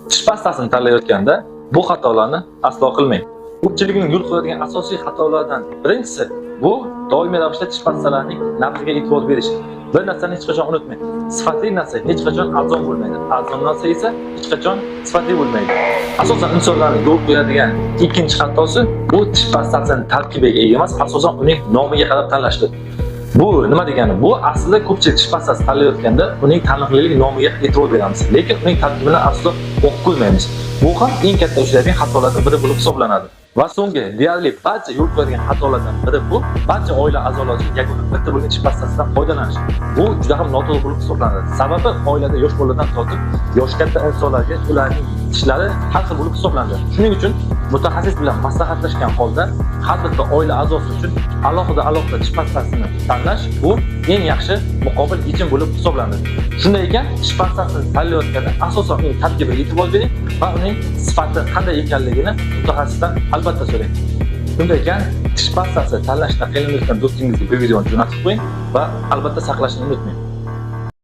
Tish pastasini tanlayotganda bu xatolarni aslo qilmang. Ko'pchilikning yo'l qo'yadigan asosiy xatolardan birinchisi bu doimiy ravishda tish pastalarining narxiga e'tibor berish. Bir narsani hech qachon unutmang. Sifatli narsa hech qachon arzon bo'lmaydi. Arzon narsa esa hech qachon sifatli bo'lmaydi. Asosan insonlarning yo'l qo'yadigan ikkinchi xatosi bu tish pastasining tarkibiga emas, asosan uning nomiga qarab tanlashdir. Bu nima degani? Bu aslida ko'pchilik tish pastasi tanlayotganda uning taniqlilik nomiga e'tibor beramiz, lekin uning tarkibini aslo o'qib ko'rmaymiz. Bu ham eng katta uchraydigan xatolardan biri bo'lib hisoblanadi. Va so'nggi deyarli barcha yo'l qo'yadigan xatolardan biri bu barcha oila a'zolariga yagona bitta bo'lgan tish pastasidan foydalanish. Bu juda ham noto'g'ri bo'lib hisoblanadi. Sababi oilada yosh boladan tortib yosh katta insonlarga ularning tishlari har xil bo'lib hisoblanadi. Shuning uchun mutaxassis bilan maslahatlashgan holda har bitta oila a'zosi uchun alohida tish pastasini tanlash bu eng yaxshi muqobil yechim bo'lib hisoblanadi. Shunday ekan, tish pastasini tanlayotganda asosan uning tarkibiga e'tibor bering va uning sifati qanday ekanligini mutaxassisdan albatta so'rang. Shunday ekan, tish pastasi tanlashda qiynalmayotgan do'stingizga bu videoni jo'natib qo'ying va albatta saqlashni unutmang.